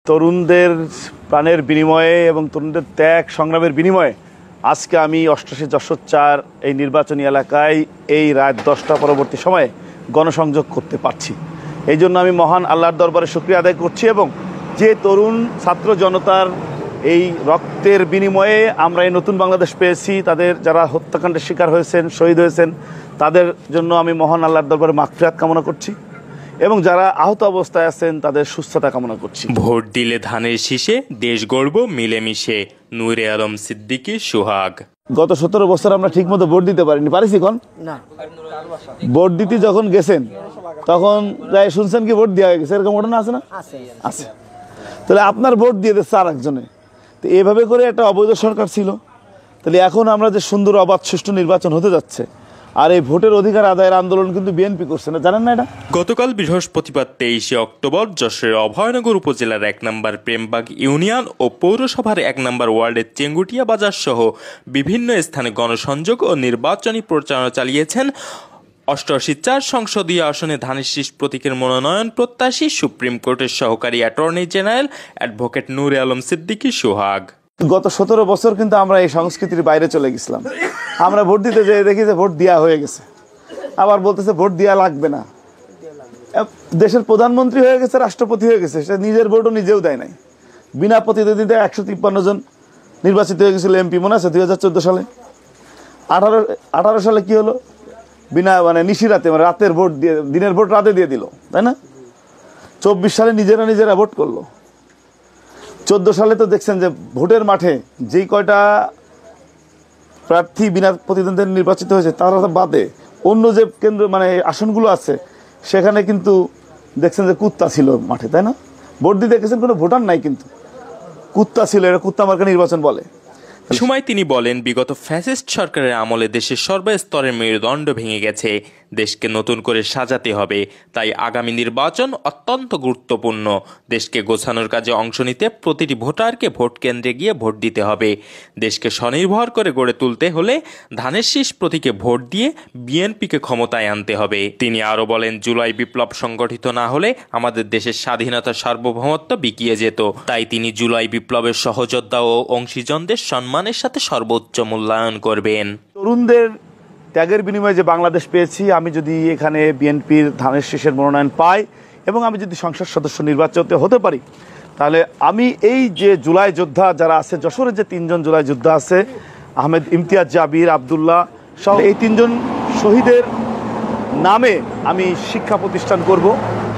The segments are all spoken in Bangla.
তরুণদের প্রাণের বিনিময়ে এবং তরুণদের ত্যাগ সংগ্রামের বিনিময়ে আজকে আমি 88 যশোর 4 এই নির্বাচনী এলাকায় এই রাত 10টা পরবর্তী সময়ে গণসংযোগ করতে পারছি। এই জন্য আমি মহান আল্লাহর দরবারে শুকরিয়া আদায় করছি এবং যে তরুণ ছাত্র জনতার এই রক্তের বিনিময়ে আমরা এই নতুন বাংলাদেশ পেয়েছি, তাদের যারা হত্যাকাণ্ডের শিকার হয়েছেন, শহীদ হয়েছেন, তাদের জন্য আমি মহান আল্লাহর দরবারে মাগফিরাত কামনা করছি এবং যারা আহত অবস্থায় আছেন তাদের সুস্থতা কামনা করছি। ভোট দিলে ধানের শীষে, দেশ গড়ব মিলেমিশে, নূরে আলম সিদ্দিকী সোহাগ। গত 17 বছর আমরা ঠিক মতো ভোট দিতে পারিনি, পারিছি কোন না। ভোট দিতে যখন গেছেন তখন যাই শুনছেন কি ভোট দেওয়া হয়ে গেছে, এরকম ঘটনা আছে না? আছে। তাহলে আপনার ভোট দিয়ে দিচ্ছে আর একজনে, তো এভাবে করে একটা অবৈধ সরকার ছিল। তাহলে এখন আমরা যে সুন্দর অবাধ সুষ্ঠু নির্বাচন হতে যাচ্ছে, আর এই ভোটের অধিকার আদায়ের আন্দোলন কিন্তু বিএনপি করছে না, জানেন না এটা? গতকাল বৃহস্পতিবার 23 অক্টোবর যশোরের অভয়নগর উপজেলার 1 নম্বর প্রেমবাগ ইউনিয়ন ও পৌরসভার 1 নম্বর ওয়ার্ডের চেঙ্গুটিয়া বাজার সহ বিভিন্ন স্থানে গণসংযোগ ও নির্বাচনী প্রচারণা চালিয়েছেন 88 সংসদীয় আসনে ধানের শীষ প্রতীকের মনোনয়ন প্রত্যাশী সুপ্রিম কোর্টের সহকারী অ্যাটর্নি জেনারেল অ্যাডভোকেট নূরে আলম সিদ্দিকী সোহাগ। গত 17 বছর কিন্তু আমরা এই সংস্কৃতির বাইরে চলে গেছিলাম। আমরা ভোট দিতে যেয়ে দেখি যে ভোট দেওয়া হয়ে গেছে, আবার বলতেছে ভোট দেওয়া লাগবে না। দেশের প্রধানমন্ত্রী হয়ে গেছে, রাষ্ট্রপতি হয়ে গেছে, সে নিজের ভোটও নিজেও দেয় নাই। বিনা প্রতিদ্বন্দ্বিতা 153 জন নির্বাচিত হয়ে গেছিল এমপি, মনে আছে 2014 সালে। 18 সালে কি হলো? বিনা নিশিরাতে, রাতের ভোট দিয়ে, দিনের ভোট রাতে দিয়ে দিল, তাই না? 24 সালে নিজেরা ভোট করলো। 14 সালে তো দেখছেন যে ভোটের মাঠে যেই কয়টা প্রার্থী বিনা প্রতিদ্বন্দ্বিতায় নির্বাচিত হয়েছে তার বাদে অন্য যে কেন্দ্র আসনগুলো আছে সেখানে কিন্তু দেখছেন যে কুত্তা ছিল মাঠে, তাই না? ভোট দিতে গেছেন, কোনো ভোটার নাই, কিন্তু কুত্তা ছিল। এটা কুত্তা মার্কা নির্বাচন বলে। সময় তিনি বলেন, বিগত ফ্যাসিস্ট সরকারের আমলে দেশের সর্বস্তরের মেরুদণ্ড ভেঙে গেছে, দেশকে নতুন করে সাজাতে হবে। তাই আগামী নির্বাচন অত্যন্ত গুরুত্বপূর্ণ। দেশকে গোছানোর কাজে অংশ নিতে প্রতিটি ভোটারকে ভোট কেন্দ্রে গিয়ে ভোট দিতে হবে। দেশকে স্বনির্ভর করে গড়ে তুলতে হলে ধানের শীষ প্রতীকে ভোট দিয়ে বিএনপিকে ক্ষমতায় আনতে হবে। তিনি আরও বলেন, জুলাই বিপ্লব সংগঠিত না হলে আমাদের দেশের স্বাধীনতার সার্বভৌমত্ব বিকিয়ে যেত। তাই তিনি জুলাই বিপ্লবের সহযোদ্ধা ও অংশীজনদের সম্মানের সাথে সর্বোচ্চ মূল্যায়ন করবেন। তরুণদের ত্যাগের বিনিময়ে যে বাংলাদেশ পেয়েছি, আমি যদি এখানে বিএনপির ধানের শীষের মনোনয়ন পাই এবং আমি যদি সংসদ সদস্য নির্বাচিত হতে পারি, তাহলে আমি এই যে জুলাই যোদ্ধা যারা আছে, যশোরের যে 3 জন জুলাই যোদ্ধা আছে, আহমেদ ইমতিয়াজ, জাবির, আবদুল্লাহ সহ এই 3 জন শহীদের নামে আমি শিক্ষা প্রতিষ্ঠান করব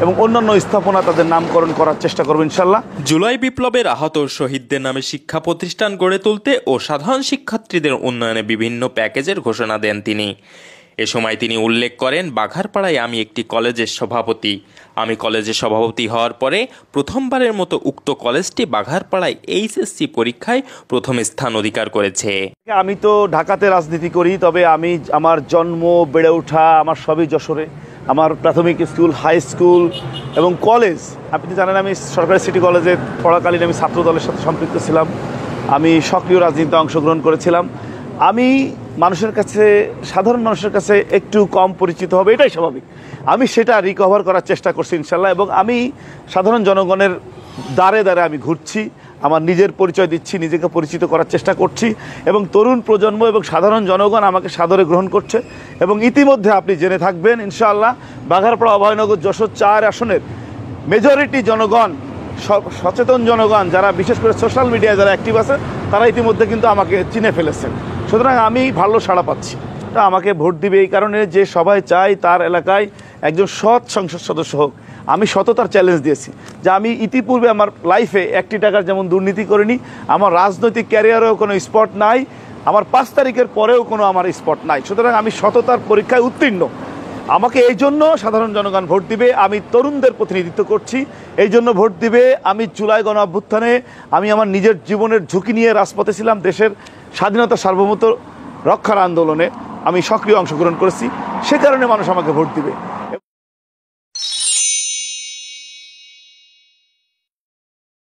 এবং অন্যান্য স্থাপনা তাদের নামকরণ করার চেষ্টা করব ইনশাল্লাহ। জুলাই বিপ্লবের আহত শহীদদের নামে শিক্ষা প্রতিষ্ঠান গড়ে তুলতে ও সাধারণ শিক্ষার্থীদের উন্নয়নে বিভিন্ন প্যাকেজের ঘোষণা দেন তিনি। এ সময় তিনি উল্লেখ করেন, বাঘারপাড়ায় আমি একটি কলেজের সভাপতি। আমি কলেজের সভাপতি হওয়ার পরে প্রথমবারের মতো উক্ত কলেজটি বাঘারপাড়ায় এইচএসসি পরীক্ষায় প্রথম স্থান অধিকার করেছে। আমি তো ঢাকাতে রাজনীতি করি, তবে আমি আমার জন্ম বেড়ে ওঠা আমার সবই যশোরে। আমার প্রাথমিক স্কুল, হাই স্কুল এবং কলেজ, আপনি জানেন আমি সরকারি সিটি কলেজে পড়াকালীন আমি ছাত্র দলের সাথে সম্পৃক্ত ছিলাম। আমি সক্রিয় রাজনীতিতে অংশগ্রহণ করেছিলাম। আমি মানুষের কাছে, সাধারণ মানুষের কাছে একটু কম পরিচিত হবে, এটাই স্বাভাবিক। আমি সেটা রিকভার করার চেষ্টা করছি ইনশাল্লাহ, এবং আমি সাধারণ জনগণের দ্বারে দ্বারে আমি ঘুরছি, আমার নিজের পরিচয় দিচ্ছি, নিজেকে পরিচিত করার চেষ্টা করছি এবং তরুণ প্রজন্ম এবং সাধারণ জনগণ আমাকে সাদরে গ্রহণ করছে। এবং ইতিমধ্যে আপনি জেনে থাকবেন ইনশাআল্লাহ, বাঘারপাড়া অভয়নগর যশোর 4 আসনের মেজরিটি জনগণ, সচেতন জনগণ যারা বিশেষ করে সোশ্যাল মিডিয়ায় যারা অ্যাক্টিভ আছে, তারা ইতিমধ্যে কিন্তু আমাকে চিনে ফেলেছেন। সুতরাং আমি ভালো সাড়া পাচ্ছি। আমাকে ভোট দিবে এই কারণে যে সবাই চাই তার এলাকায় একজন সৎ সংসদ সদস্য হোক। আমি সততার চ্যালেঞ্জ দিয়েছি যে আমি ইতিপূর্বে আমার লাইফে 1 টাকার যেমন দুর্নীতি করিনি, আমার রাজনৈতিক ক্যারিয়ারেও কোনো স্পট নাই, আমার 5 তারিখের পরেও কোনো আমার স্পট নাই। সুতরাং আমি সততার পরীক্ষায় উত্তীর্ণ। আমাকে এই জন্য সাধারণ জনগণ ভোট দিবে। আমি তরুণদের প্রতিনিধিত্ব করছি, এই জন্য ভোট দিবে। আমি জুলাই গণ অভ্যুত্থানে আমি আমার নিজের জীবনের ঝুঁকি নিয়ে রাজপথে ছিলাম। দেশের স্বাধীনতা সার্বভৌমত্ব রক্ষার আন্দোলনে আমি সক্রিয় অংশগ্রহণ করেছি, সে কারণে মানুষ আমাকে ভোট দিবে।